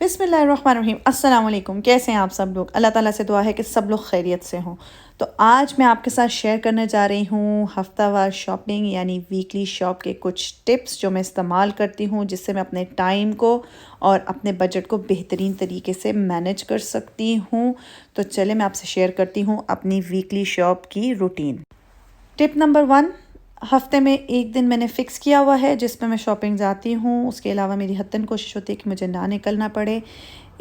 बिस्मिल्लाहिर्रहमानिर्रहीम। अस्सलाम वालेकुम। कैसे हैं आप सब लोग? अल्लाह ताला से दुआ है कि सब लोग खैरियत से हों। तो आज मैं आपके साथ शेयर करने जा रही हूँ हफ्तावार शॉपिंग यानी वीकली शॉप के कुछ टिप्स जो मैं इस्तेमाल करती हूँ, जिससे मैं अपने टाइम को और अपने बजट को बेहतरीन तरीके से मैनेज कर सकती हूँ। तो चले मैं आपसे शेयर करती हूँ अपनी वीकली शॉप की रूटीन। टिप नंबर 1, हफ्ते में एक दिन मैंने फ़िक्स किया हुआ है जिस पे मैं शॉपिंग जाती हूँ। उसके अलावा मेरी हत्तन कोशिश होती है कि मुझे ना निकलना पड़े।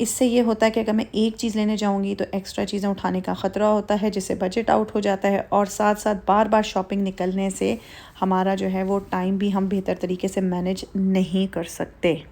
इससे ये होता है कि अगर मैं एक चीज़ लेने जाऊँगी तो एक्स्ट्रा चीज़ें उठाने का ख़तरा होता है, जिससे बजट आउट हो जाता है, और साथ साथ बार बार शॉपिंग निकलने से हमारा जो है वो टाइम भी हम बेहतर तरीके से मैनेज नहीं कर सकते।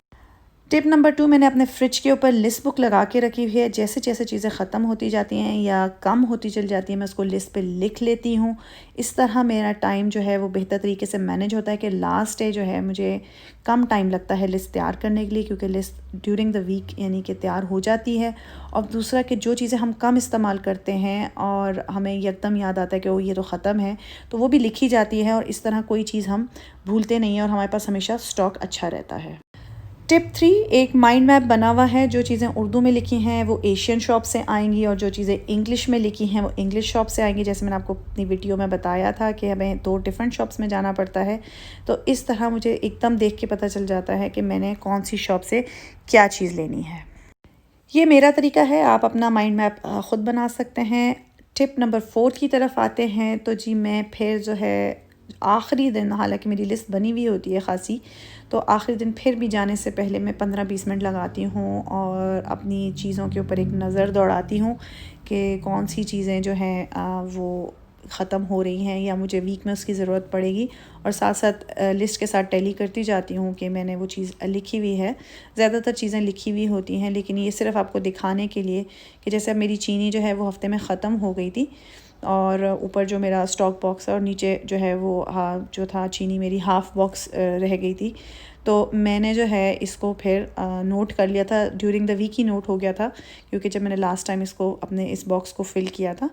टिप नंबर 2, मैंने अपने फ्रिज के ऊपर लिस्ट बुक लगा के रखी हुई है। जैसे जैसे चीज़ें ख़त्म होती जाती हैं या कम होती चली जाती हैं, मैं उसको लिस्ट पे लिख लेती हूँ। इस तरह मेरा टाइम जो है वो बेहतर तरीके से मैनेज होता है कि लास्ट डे जो है मुझे कम टाइम लगता है लिस्ट तैयार करने के लिए, क्योंकि लिस्ट ड्यूरिंग द वीक यानी कि तैयार हो जाती है। और दूसरा कि जो चीज़ें हम कम इस्तेमाल करते हैं और हमें एकदम याद आता है कि वो ये तो ख़त्म है, तो वो भी लिखी जाती है, और इस तरह कोई चीज़ हम भूलते नहीं हैं और हमारे पास हमेशा स्टॉक अच्छा रहता है। टिप 3, एक माइंड मैप बना हुआ है। जो चीज़ें उर्दू में लिखी हैं वो एशियन शॉप से आएंगी, और जो चीज़ें इंग्लिश में लिखी हैं वो इंग्लिश शॉप से आएंगी। जैसे मैंने आपको अपनी वीडियो में बताया था कि हमें 2 डिफरेंट शॉप्स में जाना पड़ता है, तो इस तरह मुझे एकदम देख के पता चल जाता है कि मैंने कौन सी शॉप से क्या चीज़ लेनी है। ये मेरा तरीका है, आप अपना माइंड मैप ख़ुद बना सकते हैं। टिप नंबर 4 की तरफ आते हैं। तो जी मैं फिर जो है आखिरी दिन, हालांकि मेरी लिस्ट बनी हुई होती है ख़ासी, तो आखिरी दिन फिर भी जाने से पहले मैं 15-20 मिनट लगाती हूँ और अपनी चीज़ों के ऊपर एक नज़र दौड़ाती हूँ कि कौन सी चीज़ें जो हैं वो ख़त्म हो रही हैं या मुझे वीक में उसकी ज़रूरत पड़ेगी, और साथ साथ लिस्ट के साथ टैली करती जाती हूँ कि मैंने वो चीज़ लिखी हुई है। ज़्यादातर चीज़ें लिखी हुई होती हैं, लेकिन ये सिर्फ़ आपको दिखाने के लिए कि जैसे अब मेरी चीनी जो है वो हफ़्ते में ख़त्म हो गई थी, और ऊपर जो मेरा स्टॉक बॉक्स है और नीचे जो है वो जो था चीनी मेरी हाफ़ बॉक्स रह गई थी। तो मैंने जो है इसको फिर नोट कर लिया था, ड्यूरिंग द वीक ही नोट हो गया था, क्योंकि जब मैंने लास्ट टाइम इसको अपने इस बॉक्स को फ़िल किया था,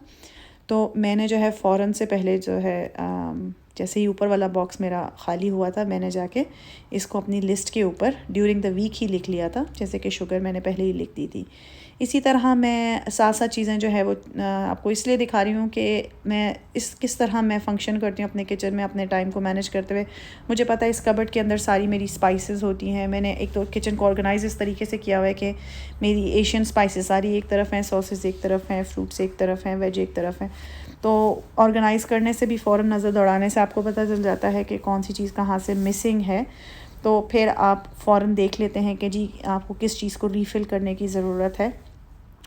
तो मैंने जो है फ़ौरन से पहले जो है जैसे ही ऊपर वाला बॉक्स मेरा ख़ाली हुआ था, मैंने जाके इसको अपनी लिस्ट के ऊपर ड्यूरिंग द वीक ही लिख लिया था। जैसे कि शुगर मैंने पहले ही लिख दी थी। इसी तरह मैं साथ साथ चीज़ें जो है वो आपको इसलिए दिखा रही हूँ कि मैं किस तरह मैं फ़ंक्शन करती हूँ अपने किचन में अपने टाइम को मैनेज करते हुए। मुझे पता है इस कबर्ड के अंदर सारी मेरी स्पाइसेस होती हैं। मैंने एक तो किचन को ऑर्गेनाइज इस तरीके से किया हुआ है कि मेरी एशियन स्पाइसेस सारी एक तरफ हैं, सॉसेस एक तरफ हैं, फ्रूट्स एक तरफ हैं, वेज एक तरफ हैं। तो ऑर्गेनाइज़ करने से भी फ़ौरन नज़र दौड़ाने से आपको पता चल जाता है कि कौन सी चीज़ कहाँ से मिसिंग है। तो फिर आप फ़ौरन देख लेते हैं कि जी आपको किस चीज़ को रीफ़िल करने की ज़रूरत है।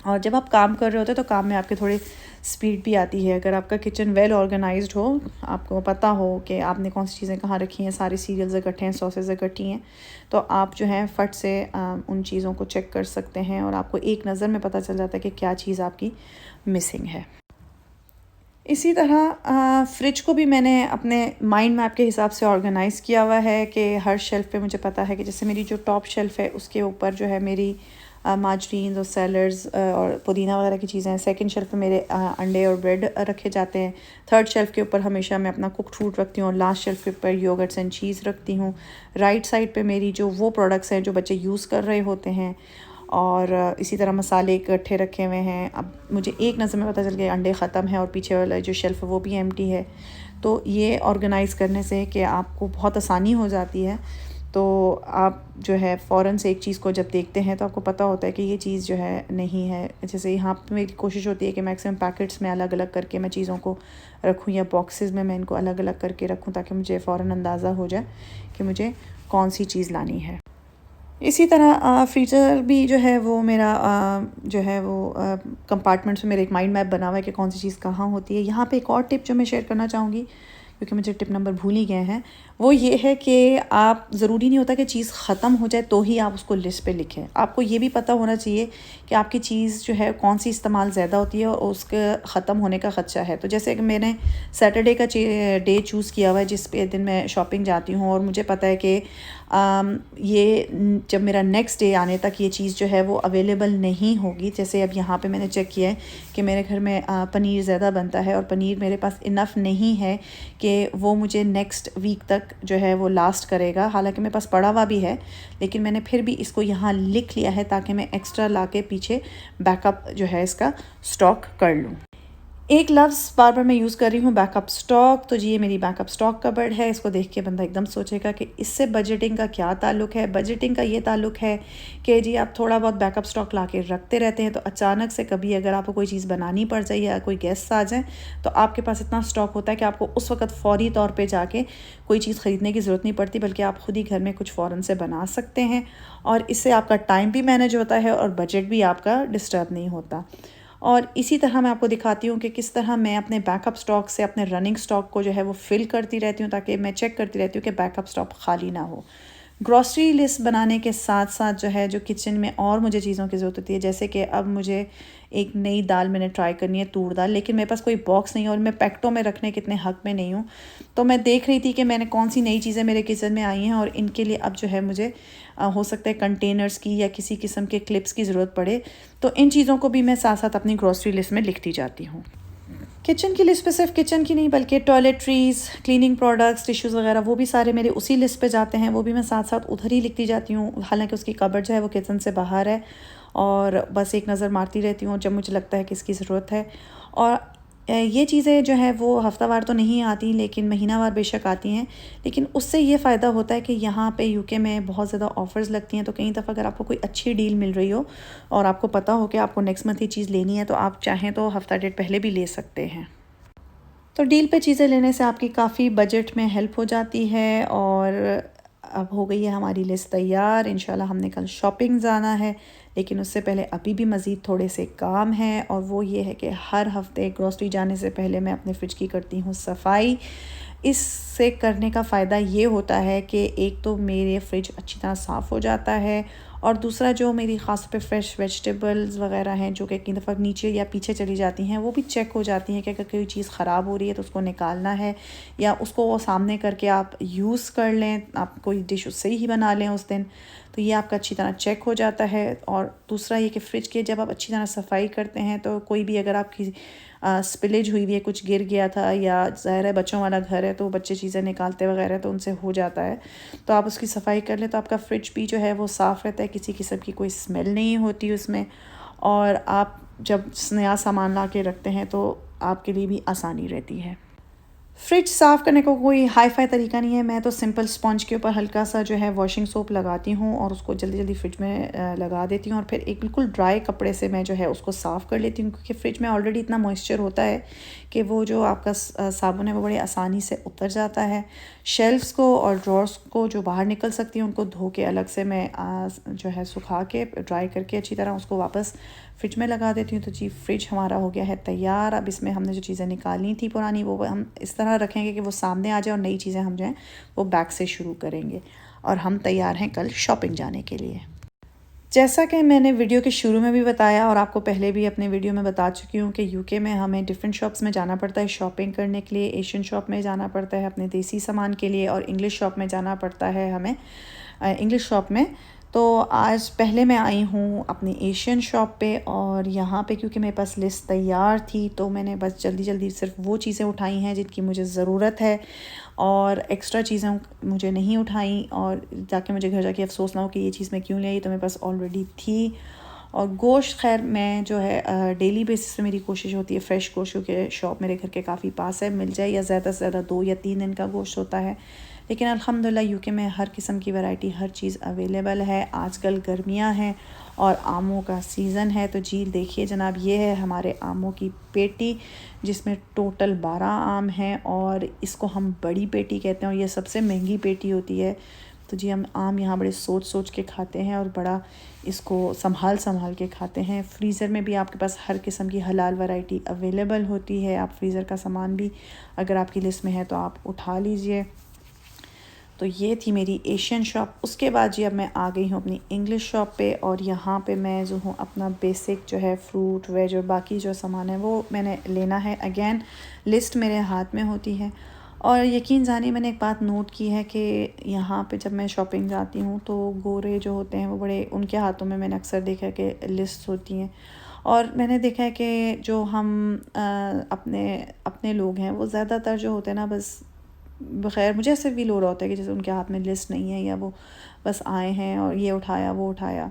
और जब आप काम कर रहे होते हैं तो काम में आपके थोड़ी स्पीड भी आती है। अगर आपका किचन वेल ऑर्गेनाइज्ड हो, आपको पता हो कि आपने कौन सी चीज़ें कहाँ रखी हैं, सारे सीरियल्स इकट्ठे हैं, सॉसेस इकट्ठी हैं, तो आप जो है फट से उन चीज़ों को चेक कर सकते हैं और आपको एक नज़र में पता चल जाता है कि क्या चीज़ आपकी मिसिंग है। इसी तरह फ्रिज को भी मैंने अपने माइंड मैप के हिसाब से ऑर्गेनाइज़ किया हुआ है कि हर शेल्फ़ पे मुझे पता है कि जैसे मेरी जो टॉप शेल्फ़ है उसके ऊपर जो है मेरी माजरीन और सैलड्स और पुदीना वगैरह की चीज़ें हैं। सेकंड शेल्फ़ पे मेरे अंडे और ब्रेड रखे जाते हैं। थर्ड शेल्फ़ के ऊपर हमेशा मैं अपना कुक्ड फ्रूट रखती हूँ, और लास्ट शेल्फ़ के ऊपर योगर्ट्स एंड चीज़ रखती हूँ। राइट साइड पे मेरी जो वो प्रोडक्ट्स हैं जो बच्चे यूज़ कर रहे होते हैं, और इसी तरह मसाले इकट्ठे रखे हुए हैं। अब मुझे एक नज़र में पता चल गया अंडे ख़त्म है और पीछे वाला जो शेल्फ़ है वो भी एम्प्टी है। तो ये ऑर्गेनाइज़ करने से कि आपको बहुत आसानी हो जाती है। तो आप जो है फ़ौरन से एक चीज़ को जब देखते हैं तो आपको पता होता है कि ये चीज़ जो है नहीं है। जैसे यहाँ पे मेरी कोशिश होती है कि मैक्सिमम पैकेट्स में अलग अलग करके मैं चीज़ों को रखूँ, या बॉक्सेस में मैं इनको अलग अलग करके रखूँ, ताकि मुझे फ़ौरन अंदाज़ा हो जाए कि मुझे कौन सी चीज़ लानी है। इसी तरह फ्रीज़र भी जो है वो मेरा जो है वो कंपार्टमेंट्स में मेरा एक माइंड मैप बना हुआ है कि कौन सी चीज़ कहाँ होती है। यहाँ पे एक और टिप जो मैं शेयर करना चाहूँगी, क्योंकि मुझे टिप नंबर भूल ही गए हैं, वो ये है कि आप ज़रूरी नहीं होता कि चीज़ ख़त्म हो जाए तो ही आप उसको लिस्ट पे लिखें। आपको ये भी पता होना चाहिए कि आपकी चीज़ जो है कौन सी इस्तेमाल ज़्यादा होती है और उसके ख़त्म होने का ख़दशा है। तो जैसे कि मैंने सैटरडे का डे चूज़ किया हुआ है जिस पे दिन मैं शॉपिंग जाती हूँ, और मुझे पता है कि ये जब मेरा नेक्स्ट डे आने तक ये चीज़ जो है वो अवेलेबल नहीं होगी। जैसे अब यहाँ पे मैंने चेक किया है कि मेरे घर में पनीर ज़्यादा बनता है और पनीर मेरे पास इनफ नहीं है कि वो मुझे नेक्स्ट वीक तक जो है वो लास्ट करेगा। हालांकि मेरे पास पड़ा हुआ भी है, लेकिन मैंने फिर भी इसको यहाँ लिख लिया है ताकि मैं एक्स्ट्रा ला के पीछे बैकअप जो है इसका स्टॉक कर लूँ। एक लफ्ज़ बार बार मैं यूज़ कर रही हूँ, बैकअप स्टॉक। तो जी ये मेरी बैकअप स्टॉक कबर्ड है। इसको देख के बंदा एकदम सोचेगा कि इससे बजटिंग का क्या ताल्लुक़ है। बजटिंग का ये ताल्लुक़ है कि जी आप थोड़ा बहुत बैकअप स्टॉक ला के रखते रहते हैं, तो अचानक से कभी अगर आपको कोई चीज़ बनानी पड़ जाए या कोई गेस्ट आ जाए तो आपके पास इतना स्टॉक होता है कि आपको उस वक्त फ़ौरी तौर पर जाके कोई चीज़ ख़रीदने की ज़रूरत नहीं पड़ती, बल्कि आप ख़ुद ही घर में कुछ फ़ौरन से बना सकते हैं। और इससे आपका टाइम भी मैनेज होता है और बजट भी आपका डिस्टर्ब नहीं होता। और इसी तरह मैं आपको दिखाती हूँ कि किस तरह मैं अपने बैकअप स्टॉक से अपने रनिंग स्टॉक को जो है वो फ़िल करती रहती हूँ, ताकि मैं चेक करती रहती हूँ कि बैकअप स्टॉक खाली ना हो। ग्रॉसरी लिस्ट बनाने के साथ साथ जो किचन में और मुझे चीज़ों की ज़रूरत होती है। जैसे कि अब मुझे एक नई दाल मैंने ट्राई करनी है, तूर दाल, लेकिन मेरे पास कोई बॉक्स नहीं है और मैं पैकेटों में रखने के इतने हक़ में नहीं हूँ। तो मैं देख रही थी कि मैंने कौन सी नई चीज़ें मेरे किचन में आई हैं और इनके लिए अब जो है मुझे हो सकता है कंटेनर्स की या किसी किस्म के क्लिप्स की ज़रूरत पड़े। तो इन चीज़ों को भी मैं साथ साथ अपनी ग्रॉसरी लिस्ट में लिखती जाती हूँ। किचन की लिस्ट पे सिर्फ किचन की नहीं बल्कि टॉयलेटरीज़, क्लीनिंग प्रोडक्ट्स, टिश्यूज़ वगैरह वो भी सारे मेरे उसी लिस्ट पे जाते हैं। वो भी मैं साथ साथ उधर ही लिखती जाती हूँ। हालांकि उसकी कबर्ड जो है वो किचन से बाहर है और बस एक नज़र मारती रहती हूँ जब मुझे लगता है कि इसकी ज़रूरत है। और ये चीज़ें जो है वो हफ्तावार तो नहीं आती, लेकिन महीनावार बेशक आती हैं। लेकिन उससे ये फ़ायदा होता है कि यहाँ पे यूके में बहुत ज़्यादा ऑफ़र्स लगती हैं। तो कई दफ़ा अगर आपको कोई अच्छी डील मिल रही हो और आपको पता हो कि आपको नेक्स्ट मंथ ये चीज़ लेनी है, तो आप चाहें तो हफ़्ता डेढ़ पहले भी ले सकते हैं। तो डील पे चीज़ें लेने से आपकी काफ़ी बजट में हेल्प हो जाती है। और अब हो गई है हमारी लिस्ट तैयार। इंशाल्लाह हमने कल शॉपिंग जाना है, लेकिन उससे पहले अभी भी मज़ीद थोड़े से काम हैं। और वो ये है कि हर हफ़्ते ग्रोसरी जाने से पहले मैं अपने फ्रिज की करती हूँ सफाई। इससे करने का फ़ायदा ये होता है कि एक तो मेरे फ्रिज अच्छी तरह साफ़ हो जाता है, और दूसरा जो मेरी ख़ास पे फ्रेश वेजिटेबल्स वगैरह हैं जो कि कई दफ़ा नीचे या पीछे चली जाती हैं, वो भी चेक हो जाती हैं कि अगर कोई चीज़ ख़राब हो रही है तो उसको निकालना है, या उसको वो सामने करके आप यूज़ कर लें, आप कोई डिश उससे ही बना लें उस दिन। तो ये आपका अच्छी तरह चेक हो जाता है। और दूसरा ये कि फ़्रिज की जब आप अच्छी तरह सफाई करते हैं तो कोई भी अगर आपकी स्पिलेज हुई हुई है, कुछ गिर गया था, या ज़ाहिर है बच्चों वाला घर है तो बच्चे चीज़ें निकालते वगैरह तो उनसे हो जाता है, तो आप उसकी सफाई कर लें तो आपका फ्रिज भी जो है वो साफ़ रहता है, किसी किस्म की कोई स्मेल नहीं होती उसमें। और आप जब नया सामान ला के रखते हैं तो आपके लिए भी आसानी रहती है। फ्रिज साफ़ करने का कोई हाई फाई तरीका नहीं है। मैं तो सिंपल स्पंज के ऊपर हल्का सा जो है वॉशिंग सोप लगाती हूँ और उसको जल्दी जल्दी फ्रिज में लगा देती हूँ, और फिर एक बिल्कुल ड्राई कपड़े से मैं जो है उसको साफ़ कर लेती हूँ, क्योंकि फ्रिज में ऑलरेडी इतना मॉइस्चर होता है कि वो जो आपका साबुन है वो बड़ी आसानी से उतर जाता है। शेल्फ्स को और ड्रॉर्स को जो बाहर निकल सकती हैं उनको धो के अलग से मैं जो है सुखा के ड्राई करके अच्छी तरह उसको वापस फ्रिज में लगा देती हूँ। तो जी फ्रिज हमारा हो गया है तैयार। अब इसमें हमने जो चीज़ें निकालनी थी पुरानी वो हम इस तरह रखेंगे कि वो सामने आ जाए, और नई चीज़ें हम जो हैं वो बैक से शुरू करेंगे। और हम तैयार हैं कल शॉपिंग जाने के लिए। जैसा कि मैंने वीडियो के शुरू में भी बताया और आपको पहले भी अपने वीडियो में बता चुकी हूँ कि यूके में हमें डिफरेंट शॉप्स में जाना पड़ता है शॉपिंग करने के लिए। एशियन शॉप में जाना पड़ता है अपने देसी सामान के लिए, और इंग्लिश शॉप में जाना पड़ता है हमें इंग्लिश शॉप में। तो आज पहले मैं आई हूँ अपनी एशियन शॉप पे, और यहाँ पे क्योंकि मेरे पास लिस्ट तैयार थी तो मैंने बस जल्दी जल्दी सिर्फ वो चीज़ें उठाई हैं जिनकी मुझे ज़रूरत है, और एक्स्ट्रा चीज़ें मुझे नहीं उठाई, और जाके मुझे घर जाके अफसोस ना हो कि ये चीज़ मैं क्यों ले आई, तो मेरे पास ऑलरेडी थी। और गोश्त खैर मैं जो है डेली बेसिस पे मेरी कोशिश होती है फ्रेश गोश्त, क्योंकि शॉप मेरे घर के काफ़ी पास है, मिल जाए, या ज़्यादा से ज़्यादा 2 या 3 दिन का गोश्त होता है। लेकिन अल्हम्दुलिल्लाह यूके में हर किस्म की वैरायटी, हर चीज़ अवेलेबल है। आजकल गर्मियां हैं और आमों का सीज़न है। तो जी देखिए जनाब, ये है हमारे आमों की पेटी, जिसमें टोटल 12 आम हैं, और इसको हम बड़ी पेटी कहते हैं, और ये सबसे महंगी पेटी होती है। तो जी हम आम यहाँ बड़े सोच सोच के खाते हैं और बड़ा इसको संभाल के खाते हैं। फ्रीज़र में भी आपके पास हर किस्म की हलाल वैरायटी अवेलेबल होती है। आप फ्रीज़र का सामान भी अगर आपकी लिस्ट में है तो आप उठा लीजिए। तो ये थी मेरी एशियन शॉप। उसके बाद जी अब मैं आ गई हूँ अपनी इंग्लिश शॉप पे, और यहाँ पे मैं जो हूँ अपना बेसिक जो है फ्रूट वेज और बाकी जो सामान है वो मैंने लेना है। अगेन लिस्ट मेरे हाथ में होती है, और यकीन जानिए मैंने एक बात नोट की है कि यहाँ पे जब मैं शॉपिंग जाती हूँ तो गोरे जो होते हैं वो बड़े, उनके हाथों में मैंने अक्सर देखा है कि लिस्ट होती हैं। और मैंने देखा है कि जो हम अपने अपने लोग हैं वो ज़्यादातर जो होते हैं ना, बस बग़ैर, मुझे ऐसे फ़ील हो रहा होता है कि जैसे उनके हाथ में लिस्ट नहीं है, या वो बस आए हैं और ये उठाया वो उठाया।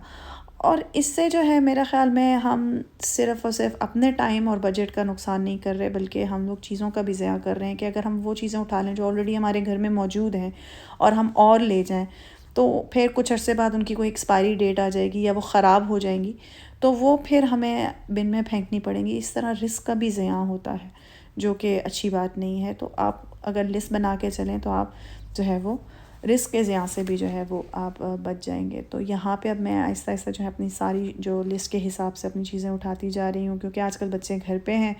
और इससे जो है मेरा ख़्याल में हम सिर्फ़ और सिर्फ अपने टाइम और बजट का नुकसान नहीं कर रहे, बल्कि हम लोग चीज़ों का भी ज़िया कर रहे हैं कि अगर हम वो चीज़ें उठा लें जो ऑलरेडी हमारे घर में मौजूद हैं और हम और ले जाएं, तो फिर कुछ अरसे बाद उनकी कोई एक्सपायरी डेट आ जाएगी या वो ख़राब हो जाएंगी, तो वो फिर हमें बिन में फेंकनी पड़ेंगी। इस तरह रिस्क का भी ज़िया होता है, जो कि अच्छी बात नहीं है। तो आप अगर लिस्ट बना के चलें तो आप जो है वो रिस्क के ज़िया से भी जो है वो आप बच जाएंगे। तो यहाँ पे अब मैं आहिस्ता आहिस्ता जो है अपनी सारी जो लिस्ट के हिसाब से अपनी चीज़ें उठाती जा रही हूँ, क्योंकि आजकल बच्चे घर पे हैं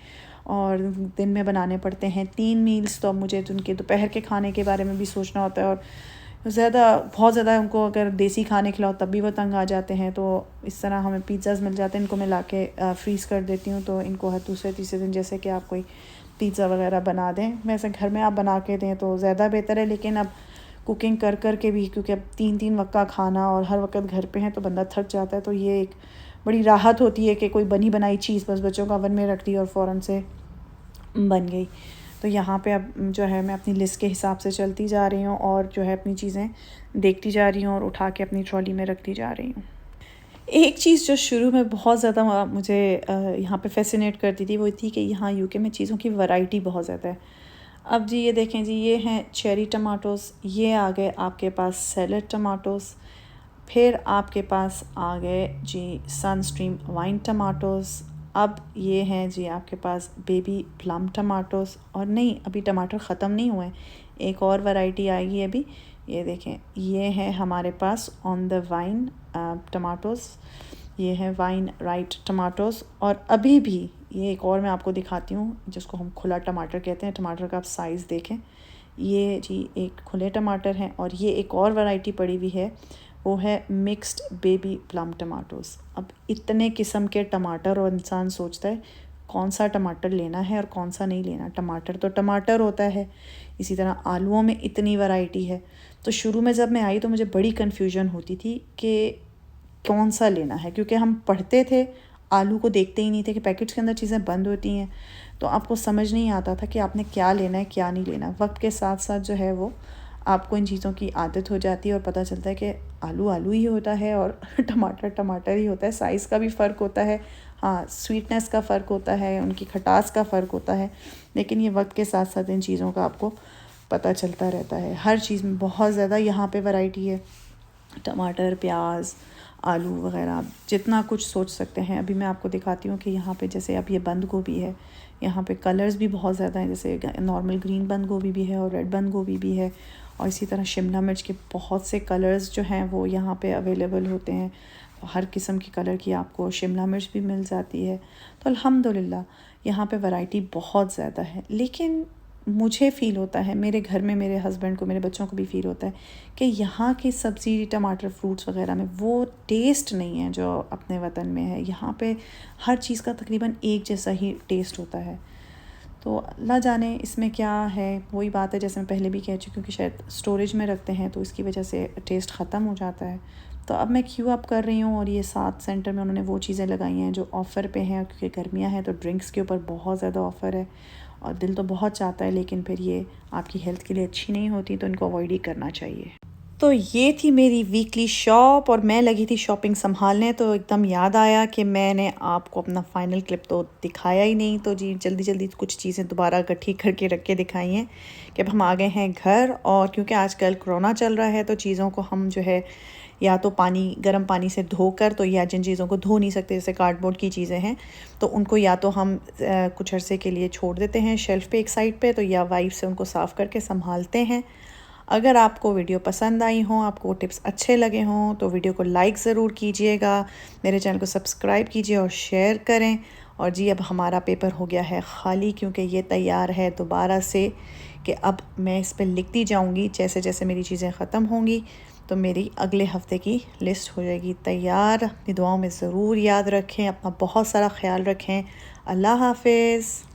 और दिन में बनाने पड़ते हैं 3 मील्स, तो अब मुझे तो उनके दोपहर के खाने के बारे में भी सोचना होता है। और बहुत ज़्यादा उनको अगर देसी खाने खिलाओ तब भी वो तंग आ जाते हैं। तो इस तरह हमें पिज़्ज़ाज़ मिल जाते हैं, इनको मैं लाके फ्रीज़ कर देती हूँ, तो इनको हर दूसरे तीसरे दिन जैसे कि आप कोई पिज़्ज़ा वगैरह बना दें, वैसे घर में आप बना के दें तो ज़्यादा बेहतर है। लेकिन अब कुकिंग कर कर के भी, क्योंकि अब 3-3 वक्त का खाना और हर वक्त घर पे हैं तो बंदा थक जाता है, तो ये एक बड़ी राहत होती है कि कोई बनी बनाई चीज़ बस बच्चों का ओवन में रख दी और फ़ौरन से बन गई। तो यहाँ पे अब जो है मैं अपनी लिस्ट के हिसाब से चलती जा रही हूँ और जो है अपनी चीज़ें देखती जा रही हूँ और उठा के अपनी ट्रॉली में रखती जा रही हूँ। एक चीज़ जो शुरू में बहुत ज़्यादा मुझे यहाँ पे फ़ैसिनेट करती थी, वो थी कि यहाँ यूके में चीज़ों की वैरायटी बहुत ज़्यादा है। अब जी ये देखें जी, ये हैं चेरी टमाटोज़, ये आ गए आपके पास सैलेड टमाटोज़, फिर आपके पास आ गए जी सनस्ट्रीम वाइन टमाटोज़, अब ये हैं जी आपके पास बेबी प्लम टमाटोज़। और नहीं, अभी टमाटर ख़त्म नहीं हुए, एक और वैरायटी आएगी अभी। ये देखें, ये है हमारे pass on the wine tomatoes, ये है वाइन राइट टमाटोज़। और अभी भी ये एक और मैं आपको दिखाती हूँ जिसको हम खुला टमाटर कहते हैं। टमाटर का आप साइज़ देखें, ये जी एक खुले टमाटर हैं। और ये एक और वैरायटी पड़ी हुई है, वो है मिक्स्ड बेबी प्लम टमाटोज़। अब इतने किस्म के टमाटर, और इंसान सोचता है कौन सा टमाटर लेना है और कौन सा नहीं लेना। टमाटर तो टमाटर होता है। इसी तरह आलूओं में इतनी वैरायटी है। तो शुरू में जब मैं आई तो मुझे बड़ी कन्फ्यूजन होती थी कि कौन सा लेना है, क्योंकि हम पढ़ते थे, आलू को देखते ही नहीं थे कि पैकेट्स के अंदर चीज़ें बंद होती हैं, तो आपको समझ नहीं आता था कि आपने क्या लेना है क्या नहीं लेना। वक्त के साथ साथ जो है वो आपको इन चीज़ों की आदत हो जाती है और पता चलता है कि आलू आलू ही होता है और टमाटर टमाटर ही होता है। साइज़ का भी फ़र्क होता है, हाँ, स्वीटनेस का फ़र्क होता है, उनकी खटास का फ़र्क होता है, लेकिन ये वक्त के साथ साथ इन चीज़ों का आपको पता चलता रहता है। हर चीज़ में बहुत ज़्यादा यहाँ पे वैरायटी है, टमाटर, प्याज, आलू वगैरह, जितना कुछ सोच सकते हैं। अभी मैं आपको दिखाती हूँ कि यहाँ पे जैसे अब ये बंद गोभी है, यहाँ पे कलर्स भी बहुत ज़्यादा हैं, जैसे नॉर्मल ग्रीन बंद गोभी भी है और रेड बंद गोभी भी है, और इसी तरह शिमला मिर्च के बहुत से कलर्स जो हैं वो यहाँ पे अवेलेबल होते हैं। हर किस्म की कलर की आपको शिमला मिर्च भी मिल जाती है। तो अल्हम्दुलिल्लाह यहाँ पे वैरायटी बहुत ज़्यादा है। लेकिन मुझे फ़ील होता है, मेरे घर में मेरे हस्बैंड को, मेरे बच्चों को भी फ़ील होता है कि यहाँ की सब्ज़ी, टमाटर, फ्रूट्स वगैरह में वो टेस्ट नहीं है जो अपने वतन में है। यहाँ पे हर चीज़ का तकरीबन एक जैसा ही टेस्ट होता है। तो अल्लाह जाने इसमें क्या है। वही बात है जैसे मैं पहले भी कह चुकी हूँ कि शायद स्टोरेज में रखते हैं तो इसकी वजह से टेस्ट ख़त्म हो जाता है। तो अब मैं क्यू अप कर रही हूँ और ये 7 सेंटर में उन्होंने वो चीज़ें लगाई हैं जो ऑफ़र पे हैं, क्योंकि गर्मियाँ हैं तो ड्रिंक्स के ऊपर बहुत ज़्यादा ऑफ़र है और दिल तो बहुत चाहता है, लेकिन फिर ये आपकी हेल्थ के लिए अच्छी नहीं होती, तो इनको अवॉइड ही करना चाहिए। तो ये थी मेरी वीकली शॉप और मैं लगी थी शॉपिंग संभालने, तो एकदम याद आया कि मैंने आपको अपना फ़ाइनल क्लिप तो दिखाया ही नहीं। तो जी जल्दी जल्दी कुछ चीज़ें दोबारा इकट्ठी करके रख के दिखाई हैं कि अब हम आ गए हैं घर। और क्योंकि आजकल कोरोना चल रहा है तो चीज़ों को हम जो है या तो गर्म पानी से धोकर, तो या जिन चीज़ों को धो नहीं सकते जैसे कार्डबोर्ड की चीज़ें हैं तो उनको या तो हम कुछ अरसे के लिए छोड़ देते हैं शेल्फ़ पे एक साइड पे, तो या वाइप से उनको साफ़ करके संभालते हैं। अगर आपको वीडियो पसंद आई हो, आपको टिप्स अच्छे लगे हों, तो वीडियो को लाइक ज़रूर कीजिएगा, मेरे चैनल को सब्सक्राइब कीजिए और शेयर करें। और जी अब हमारा पेपर हो गया है ख़ाली, क्योंकि ये तैयार है दोबारा से कि अब मैं इस पर लिखती जाऊंगी जैसे जैसे मेरी चीज़ें ख़त्म होंगी, तो मेरी अगले हफ्ते की लिस्ट हो जाएगी तैयार। अपनी दुआओं में ज़रूर याद रखें, अपना बहुत सारा ख्याल रखें। अल्लाह हाफ़िज़।